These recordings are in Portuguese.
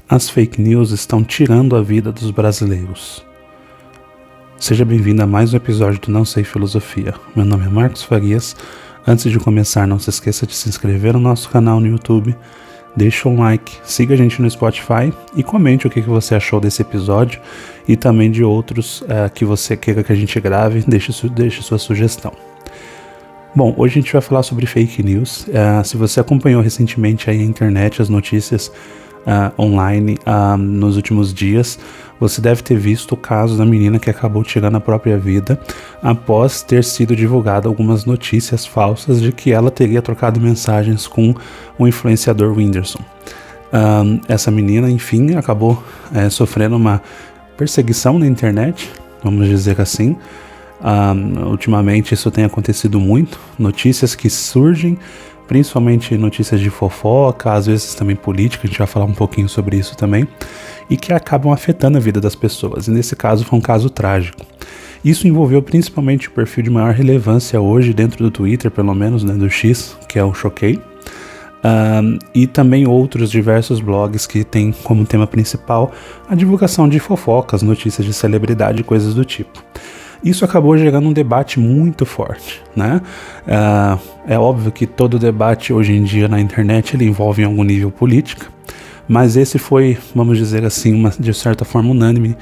As fake news estão tirando a vida dos brasileiros. Seja bem-vindo a mais um episódio do Não Sei Filosofia. Meu nome é Marcos Farias. Antes de começar, não se esqueça de se inscrever no nosso canal no YouTube, deixa um like, siga a gente no Spotify e comente o que você achou desse episódio e também de outros que você queira que a gente grave, deixe sua sugestão. Bom, hoje a gente vai falar sobre fake news. Se você acompanhou recentemente aí a internet, as notícias online nos últimos dias, você deve ter visto o caso da menina que acabou tirando a própria vida após ter sido divulgado algumas notícias falsas de que ela teria trocado mensagens com o influenciador Whindersson. Essa menina, enfim, acabou sofrendo uma perseguição na internet, vamos dizer assim. Ultimamente isso tem acontecido muito, notícias que surgem, principalmente notícias de fofoca, às vezes também política, a gente vai falar um pouquinho sobre isso também, e que acabam afetando a vida das pessoas, e nesse caso foi um caso trágico. Isso envolveu principalmente o perfil de maior relevância hoje dentro do Twitter, pelo menos, né, do X, que é o Choquei, e também outros diversos blogs que têm como tema principal a divulgação de fofocas, notícias de celebridade e coisas do tipo. Isso acabou gerando um debate muito forte, né? É óbvio que todo debate hoje em dia na internet ele envolve em algum nível política, mas esse foi, vamos dizer assim, de certa forma unânime,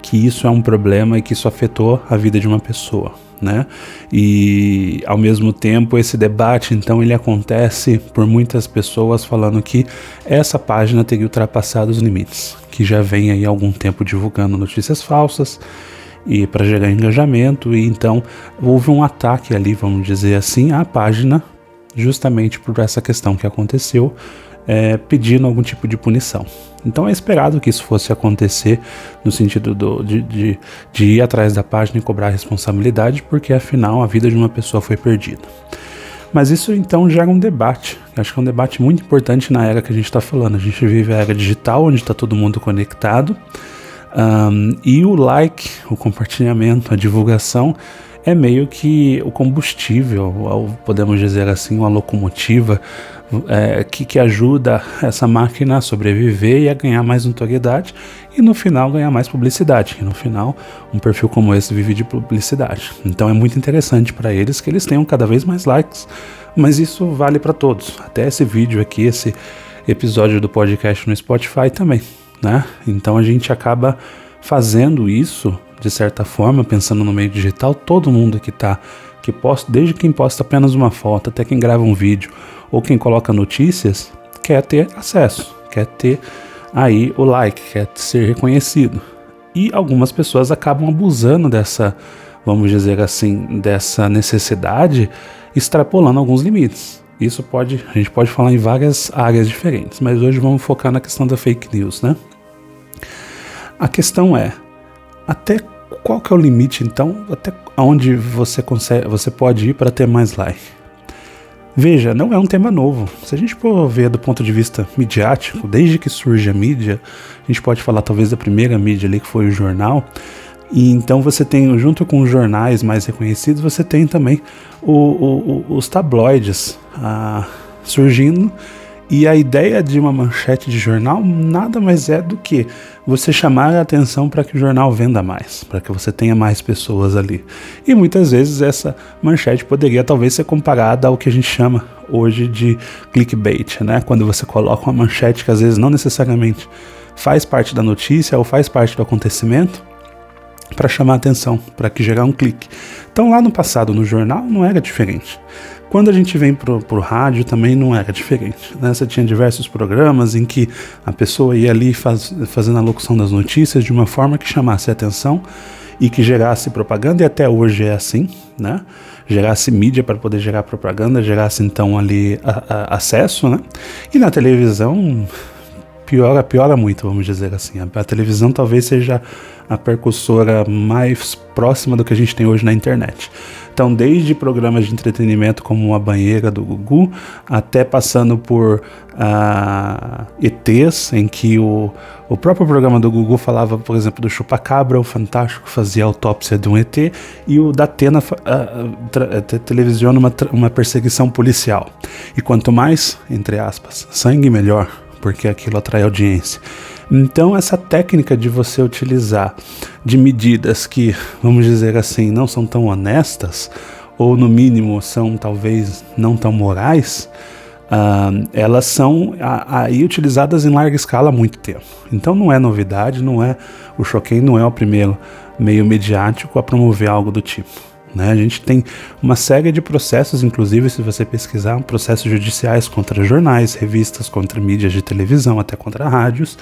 que isso é um problema e que isso afetou a vida de uma pessoa, né? E ao mesmo tempo esse debate então ele acontece por muitas pessoas falando que essa página teria ultrapassado os limites, que já vem aí há algum tempo divulgando notícias falsas e para gerar engajamento, e então houve um ataque ali, vamos dizer assim, à página, justamente por essa questão que aconteceu, pedindo algum tipo de punição. Então é esperado que isso fosse acontecer no sentido de ir atrás da página e cobrar responsabilidade, porque afinal a vida de uma pessoa foi perdida. Mas isso então gera um debate, acho que é um debate muito importante na era que a gente está falando. A gente vive a era digital, onde está todo mundo conectado, e o like, o compartilhamento, a divulgação é meio que o combustível, podemos dizer assim, uma locomotiva que ajuda essa máquina a sobreviver e a ganhar mais notoriedade e no final ganhar mais publicidade. E no final um perfil como esse vive de publicidade. Então é muito interessante para eles que eles tenham cada vez mais likes, mas isso vale para todos. Até esse vídeo aqui, esse episódio do podcast no Spotify também, né? Então a gente acaba fazendo isso de certa forma, pensando no meio digital. Todo mundo que posta, desde quem posta apenas uma foto até quem grava um vídeo ou quem coloca notícias, quer ter acesso, quer ter aí o like, quer ser reconhecido. E algumas pessoas acabam abusando dessa, vamos dizer assim, dessa necessidade, extrapolando alguns limites. Isso a gente pode falar em várias áreas diferentes, mas hoje vamos focar na questão da fake news, né? A questão é, até qual que é o limite, então, até onde você pode ir para ter mais like? Veja, não é um tema novo. Se a gente for ver do ponto de vista midiático, desde que surge a mídia, a gente pode falar talvez da primeira mídia ali, que foi o jornal, e então você tem, junto com os jornais mais reconhecidos, você tem também os tabloides surgindo. E a ideia de uma manchete de jornal nada mais é do que você chamar a atenção para que o jornal venda mais, para que você tenha mais pessoas ali. E muitas vezes essa manchete poderia talvez ser comparada ao que a gente chama hoje de clickbait, né? Quando você coloca uma manchete que às vezes não necessariamente faz parte da notícia ou faz parte do acontecimento, para chamar a atenção, para que gerar um clique. Então lá no passado, no jornal, não era diferente. Quando a gente vem pro rádio também não era diferente, né? Você tinha diversos programas em que a pessoa ia ali fazendo a locução das notícias de uma forma que chamasse a atenção e que gerasse propaganda, e até hoje é assim, né? Gerasse mídia para poder gerar propaganda, gerasse então ali acesso, né? E na televisão piora muito, vamos dizer assim. A televisão talvez seja a percussora mais próxima do que a gente tem hoje na internet. Então, desde programas de entretenimento como A Banheira do Gugu, até passando por ETs, em que o próprio programa do Gugu falava, por exemplo, do Chupacabra, o Fantástico fazia autópsia de um ET, e o Datena televisiona uma perseguição policial. E quanto mais, entre aspas, sangue melhor, porque aquilo atrai audiência. Então essa técnica de você utilizar de medidas que, vamos dizer assim, não são tão honestas, ou no mínimo são talvez não tão morais, elas são aí utilizadas em larga escala há muito tempo. Então não é novidade, o Choquei não é o primeiro meio midiático a promover algo do tipo. A gente tem uma série de processos, inclusive se você pesquisar, processos judiciais contra jornais, revistas, contra mídias de televisão, até contra rádios,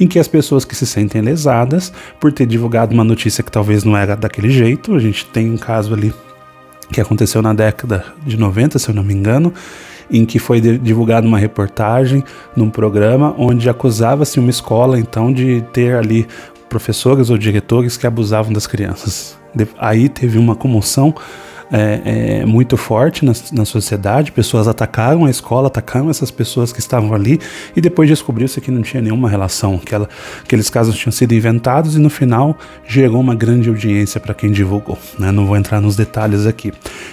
em que as pessoas que se sentem lesadas por ter divulgado uma notícia que talvez não era daquele jeito. A gente tem um caso ali que aconteceu na década de 90, se eu não me engano, em que foi divulgada uma reportagem num programa onde acusava-se uma escola então de ter ali professores ou diretores que abusavam das crianças. Aí teve uma comoção muito forte na sociedade, pessoas atacaram a escola, atacaram essas pessoas que estavam ali, e depois descobriu-se que não tinha nenhuma relação, que aqueles casos tinham sido inventados, e no final gerou uma grande audiência para quem divulgou. Não vou entrar nos detalhes aqui.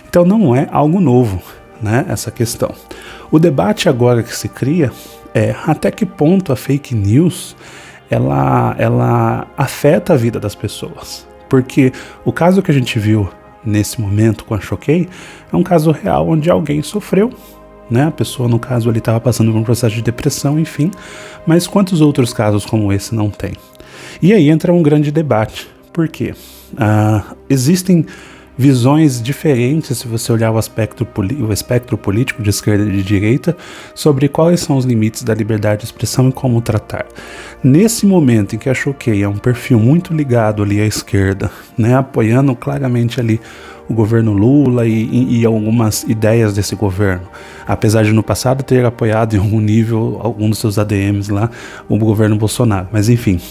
Então não é algo novo, essa questão. O debate agora que se cria é até que ponto a fake news ela afeta a vida das pessoas. Porque o caso que a gente viu nesse momento com a Choquei é um caso real onde alguém sofreu, A pessoa, no caso, ali estava passando por um processo de depressão, enfim. Mas quantos outros casos como esse não tem? E aí entra um grande debate. Por quê? Existem visões diferentes, se você olhar o espectro político de esquerda e de direita, sobre quais são os limites da liberdade de expressão e como tratar. Nesse momento em que a Choquei é um perfil muito ligado ali à esquerda, apoiando claramente ali o governo Lula e algumas ideias desse governo, apesar de no passado ter apoiado em algum nível algum dos seus ADMs lá, o governo Bolsonaro, mas enfim.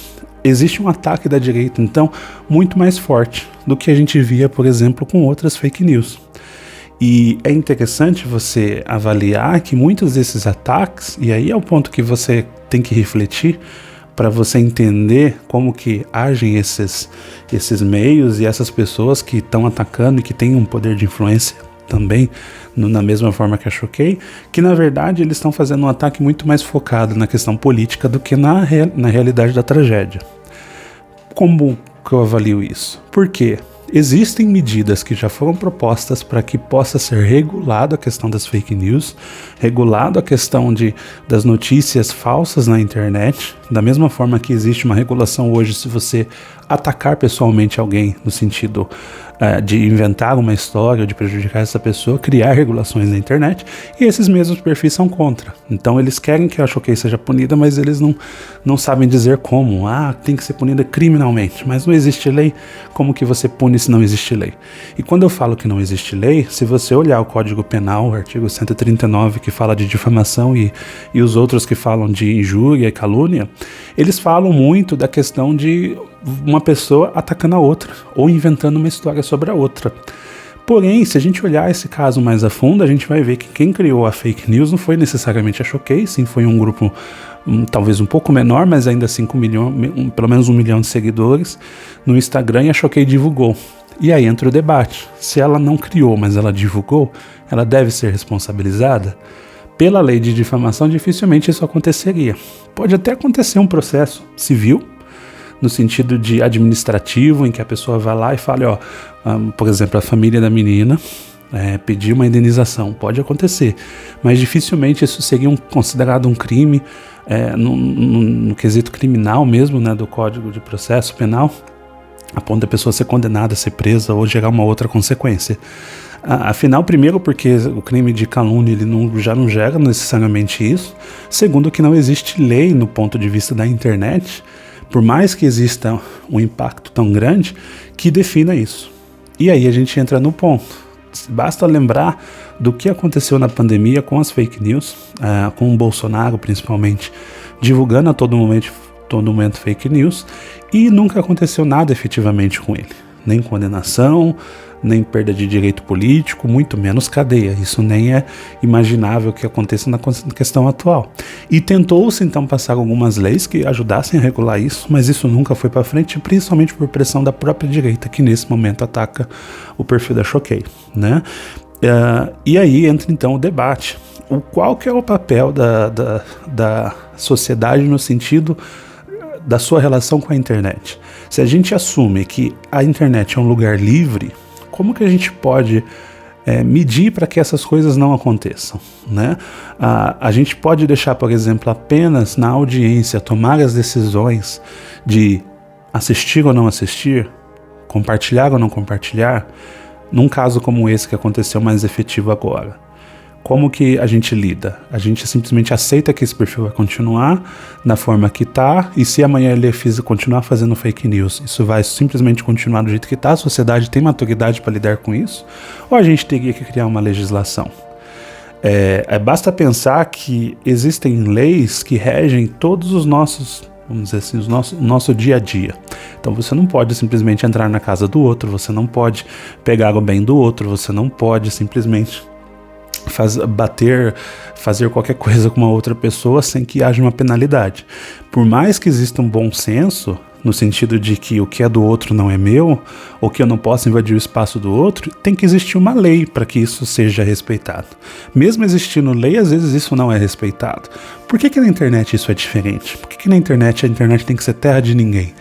Existe um ataque da direita, então, muito mais forte do que a gente via, por exemplo, com outras fake news. E é interessante você avaliar que muitos desses ataques, e aí é o ponto que você tem que refletir para você entender como que agem esses meios e essas pessoas que estão atacando e que têm um poder de influência também, na mesma forma que a Choquei, que na verdade eles estão fazendo um ataque muito mais focado na questão política do que na realidade da tragédia. Como que eu avalio isso? Por quê? Existem medidas que já foram propostas para que possa ser regulado a questão das fake news, regulado a questão das notícias falsas na internet, da mesma forma que existe uma regulação hoje se você atacar pessoalmente alguém no sentido de inventar uma história, de prejudicar essa pessoa, criar regulações na internet, e esses mesmos perfis são contra. Então eles querem que a Choquei seja punida, mas eles não sabem dizer como. Tem que ser punida criminalmente, mas não existe lei. Como que você pune se não existe lei? E quando eu falo que não existe lei, se você olhar o Código Penal, o artigo 139, que fala de difamação e os outros que falam de injúria e calúnia, eles falam muito da questão de uma pessoa atacando a outra, ou inventando uma história sobre a outra. Porém, se a gente olhar esse caso mais a fundo, a gente vai ver que quem criou a fake news não foi necessariamente a Choquei, sim, foi um grupo talvez um pouco menor, mas ainda assim com pelo menos 1 milhão de seguidores no Instagram, e a Choquei divulgou. E aí entra o debate. Se ela não criou, mas ela divulgou, ela deve ser responsabilizada? Pela lei de difamação, dificilmente isso aconteceria. Pode até acontecer um processo civil, no sentido de administrativo, em que a pessoa vai lá e fala, por exemplo, a família da menina pedir uma indenização. Pode acontecer, mas dificilmente isso seria considerado um crime no quesito criminal mesmo, do Código de Processo Penal, a ponto da pessoa ser condenada, ser presa ou gerar uma outra consequência. Afinal, primeiro, porque o crime de calúnia já não gera necessariamente isso. Segundo, que não existe lei no ponto de vista da internet, por mais que exista um impacto tão grande, que defina isso. E aí a gente entra no ponto. Basta lembrar do que aconteceu na pandemia com as fake news, com o Bolsonaro principalmente, divulgando a todo momento fake news, e nunca aconteceu nada efetivamente com ele. Nem condenação, nem perda de direito político, muito menos cadeia. Isso nem é imaginável que aconteça na questão atual. E tentou-se então passar algumas leis que ajudassem a regular isso, mas isso nunca foi para frente, principalmente por pressão da própria direita, que nesse momento ataca o perfil da Choquei, e aí entra então o debate. Qual que é o papel da sociedade no sentido da sua relação com a internet. Se a gente assume que a internet é um lugar livre, como que a gente pode medir para que essas coisas não aconteçam, né? A gente pode deixar, por exemplo, apenas na audiência tomar as decisões de assistir ou não assistir, compartilhar ou não compartilhar, num caso como esse que aconteceu mais efetivo agora. Como que a gente lida? A gente simplesmente aceita que esse perfil vai continuar na forma que está, e se amanhã ele continuar fazendo fake news, isso vai simplesmente continuar do jeito que está, a sociedade tem maturidade para lidar com isso? Ou a gente teria que criar uma legislação? Basta pensar que existem leis que regem todos os nossos, vamos dizer assim, o nosso dia a dia. Então você não pode simplesmente entrar na casa do outro, você não pode pegar o bem do outro, você não pode simplesmente fazer qualquer coisa com uma outra pessoa sem que haja uma penalidade. Por mais que exista um bom senso, no sentido de que o que é do outro não é meu, ou que eu não posso invadir o espaço do outro, tem que existir uma lei para que isso seja respeitado. Mesmo existindo lei, às vezes isso não é respeitado. Por que na internet isso é diferente? Por que na internet a internet tem que ser terra de ninguém?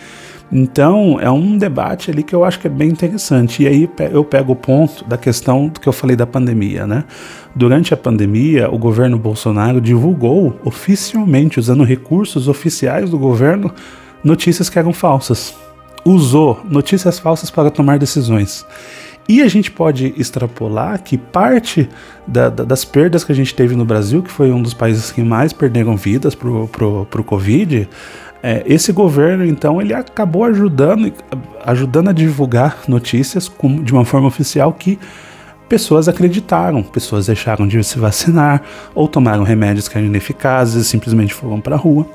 Então, é um debate ali que eu acho que é bem interessante. E aí eu pego o ponto da questão do que eu falei da pandemia, né? Durante a pandemia, o governo Bolsonaro divulgou oficialmente, usando recursos oficiais do governo, notícias que eram falsas. Usou notícias falsas para tomar decisões. E a gente pode extrapolar que parte das perdas que a gente teve no Brasil, que foi um dos países que mais perderam vidas pro Covid, esse governo, então, ele acabou ajudando a divulgar notícias de uma forma oficial que pessoas acreditaram, pessoas deixaram de se vacinar ou tomaram remédios que eram ineficazes e simplesmente foram para a rua.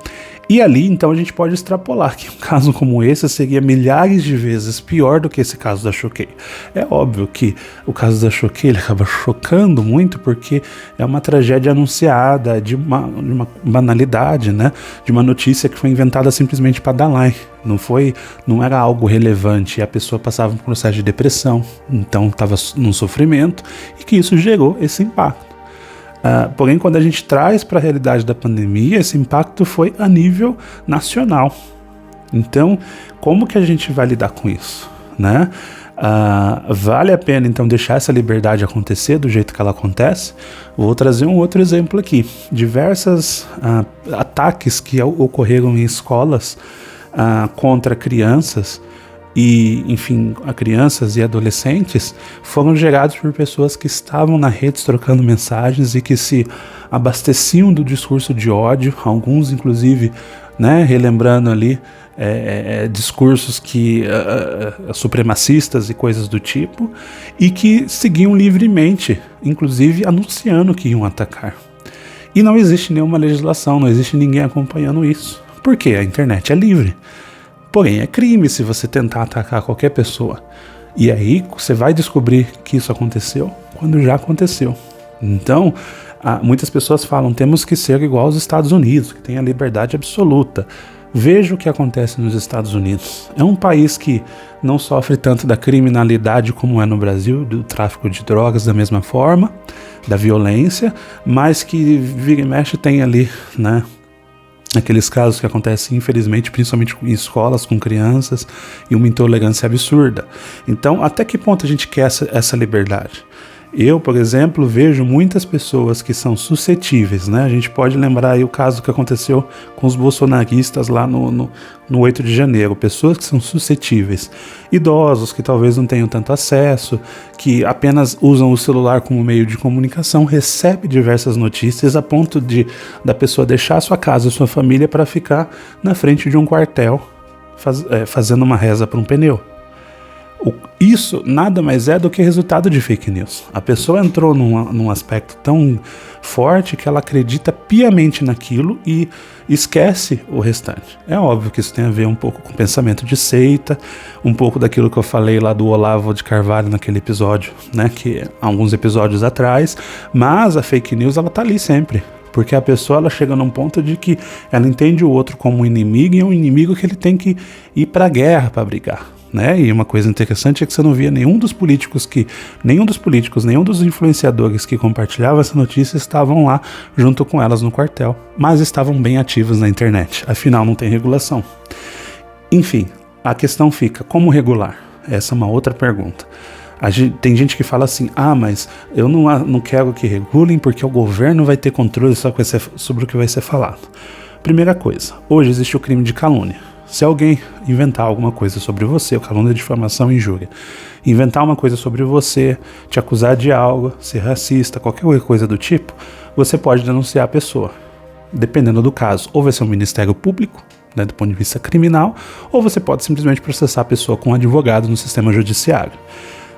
E ali, então, a gente pode extrapolar que um caso como esse seria milhares de vezes pior do que esse caso da Choquei. É óbvio que o caso da Choquei ele acaba chocando muito porque é uma tragédia anunciada de uma banalidade, né? De uma notícia que foi inventada simplesmente para dar like. Não era algo relevante e a pessoa passava por um processo de depressão, então estava num sofrimento e que isso gerou esse impacto. Porém, quando a gente traz para a realidade da pandemia, esse impacto foi a nível nacional. Então, como que a gente vai lidar com isso, né? Vale a pena, então, deixar essa liberdade acontecer do jeito que ela acontece? Vou trazer um outro exemplo aqui. Diversos ataques que ocorreram em escolas contra crianças e, enfim, a crianças e adolescentes foram gerados por pessoas que estavam na rede trocando mensagens e que se abasteciam do discurso de ódio, alguns inclusive, né, relembrando ali discursos supremacistas e coisas do tipo, e que seguiam livremente, inclusive anunciando que iam atacar. E não existe nenhuma legislação, não existe ninguém acompanhando isso. Por quê? A internet é livre. Porém, é crime se você tentar atacar qualquer pessoa. E aí você vai descobrir que isso aconteceu quando já aconteceu. Então, muitas pessoas falam, temos que ser igual aos Estados Unidos, que tem a liberdade absoluta. Veja o que acontece nos Estados Unidos. É um país que não sofre tanto da criminalidade como é no Brasil, do tráfico de drogas da mesma forma, da violência, mas que vira e mexe tem ali, né, aqueles casos que acontecem, infelizmente, principalmente em escolas com crianças, e uma intolerância absurda. Então, até que ponto a gente quer essa liberdade? Eu, por exemplo, vejo muitas pessoas que são suscetíveis, né? A gente pode lembrar aí o caso que aconteceu com os bolsonaristas lá no 8 de janeiro. Pessoas que são suscetíveis. Idosos que talvez não tenham tanto acesso, que apenas usam o celular como meio de comunicação, recebe diversas notícias a ponto da pessoa deixar a sua casa, a sua família, para ficar na frente de um quartel fazendo uma reza para um pneu. Isso nada mais é do que resultado de fake news. A pessoa entrou num aspecto tão forte que ela acredita piamente naquilo e esquece o restante. É óbvio que isso tem a ver um pouco com pensamento de seita, um pouco daquilo que eu falei lá do Olavo de Carvalho naquele episódio, né, que alguns episódios atrás, mas a fake news ela tá ali sempre. Porque a pessoa ela chega num ponto de que ela entende o outro como um inimigo e é um inimigo que ele tem que ir pra guerra para brigar. Né? E uma coisa interessante é que você não via nenhum dos políticos, nenhum dos influenciadores que compartilhavam essa notícia estavam lá junto com elas no quartel, mas estavam bem ativos na internet, afinal não tem regulação. Enfim, a questão fica, como regular? Essa é uma outra pergunta. Tem gente que fala assim, mas eu não quero que regulem porque o governo vai ter controle sobre o que vai ser falado. Primeira coisa, hoje existe o crime de calúnia. Se alguém inventar alguma coisa sobre você, calúnia, difamação e injúria, inventar uma coisa sobre você, te acusar de algo, ser racista, qualquer coisa do tipo, você pode denunciar a pessoa. Dependendo do caso, ou vai ser um Ministério Público, do ponto de vista criminal, ou você pode simplesmente processar a pessoa com um advogado no sistema judiciário.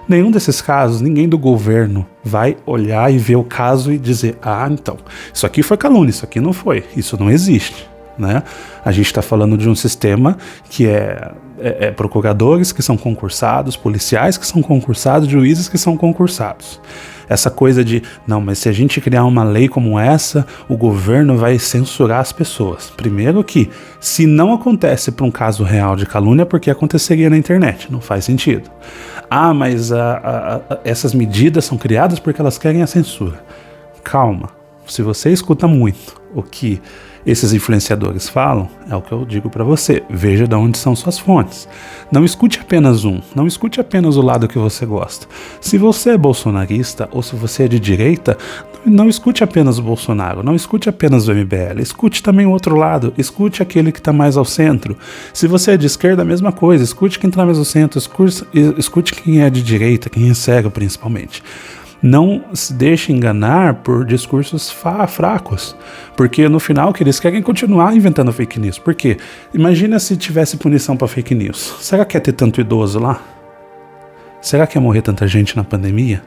Nenhum desses casos, ninguém do governo vai olhar e ver o caso e dizer, então, isso aqui foi calúnia, isso aqui não foi, isso não existe, né? A gente está falando de um sistema que é procuradores que são concursados, policiais que são concursados, juízes que são concursados. Essa coisa de, não, mas se a gente criar uma lei como essa, o governo vai censurar as pessoas. Primeiro que, se não acontece para um caso real de calúnia, porque aconteceria na internet, não faz sentido. Mas essas medidas são criadas porque elas querem a censura. Calma, se você escuta muito o que esses influenciadores falam, é o que eu digo para você, veja de onde são suas fontes. Não escute apenas não escute apenas o lado que você gosta. Se você é bolsonarista ou se você é de direita, não escute apenas o Bolsonaro, não escute apenas o MBL, escute também o outro lado, escute aquele que está mais ao centro. Se você é de esquerda, a mesma coisa, escute quem está mais ao centro, escute quem é de direita, quem é cego principalmente. Não se deixe enganar por discursos fracos, porque no final que eles querem continuar inventando fake news. Por quê? Imagina se tivesse punição para fake news. Será que ia ter tanto idoso lá? Será que ia morrer tanta gente na pandemia?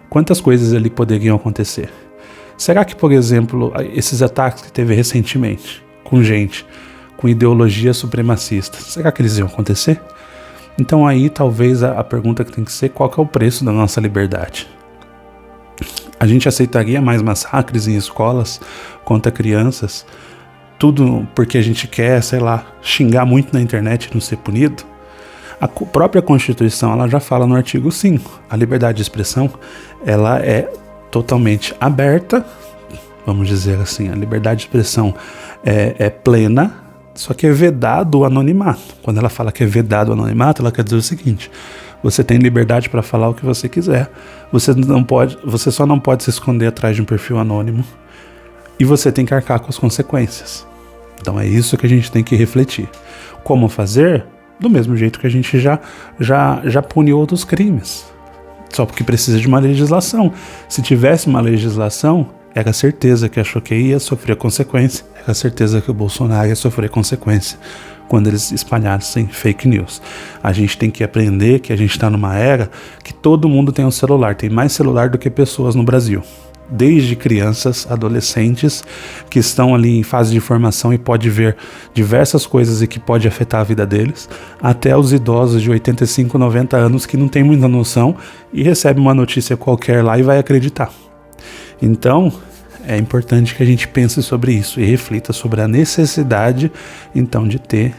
Quantas coisas ali poderiam acontecer? Será que, por exemplo, esses ataques que teve recentemente com gente com ideologia supremacista, será que eles iam acontecer? Então aí talvez a pergunta que tem que ser, qual que é o preço da nossa liberdade? A gente aceitaria mais massacres em escolas contra crianças, tudo porque a gente quer, xingar muito na internet e não ser punido? A própria Constituição, ela já fala no artigo 5, a liberdade de expressão, ela é totalmente aberta, vamos dizer assim, a liberdade de expressão é plena, só que é vedado o anonimato. Quando ela fala que é vedado o anonimato, ela quer dizer o seguinte: você tem liberdade para falar o que você quiser. Você só não pode se esconder atrás de um perfil anônimo. E você tem que arcar com as consequências. Então é isso que a gente tem que refletir. Como fazer? Do mesmo jeito que a gente já pune outros crimes. Só porque precisa de uma legislação. Se tivesse uma legislação, era certeza que a Choquei ia sofrer consequência. Era certeza que o Bolsonaro ia sofrer consequência quando eles espalhassem fake news. A gente tem que aprender que a gente está numa era que todo mundo tem um celular. Tem mais celular do que pessoas no Brasil. Desde crianças, adolescentes que estão ali em fase de formação e pode ver diversas coisas e que pode afetar a vida deles, até os idosos de 85, 90 anos que não tem muita noção e recebe uma notícia qualquer lá e vai acreditar. Então, é importante que a gente pense sobre isso e reflita sobre a necessidade, então, de ter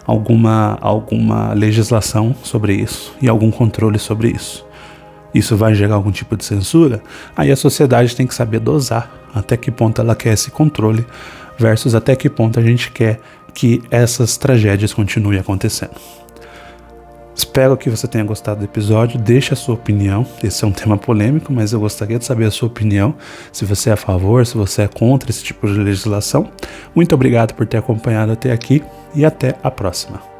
alguma legislação sobre isso e algum controle sobre isso. Isso vai gerar algum tipo de censura? Aí a sociedade tem que saber dosar até que ponto ela quer esse controle versus até que ponto a gente quer que essas tragédias continuem acontecendo. Espero que você tenha gostado do episódio, deixe a sua opinião, esse é um tema polêmico, mas eu gostaria de saber a sua opinião, se você é a favor, se você é contra esse tipo de legislação. Muito obrigado por ter acompanhado até aqui e até a próxima.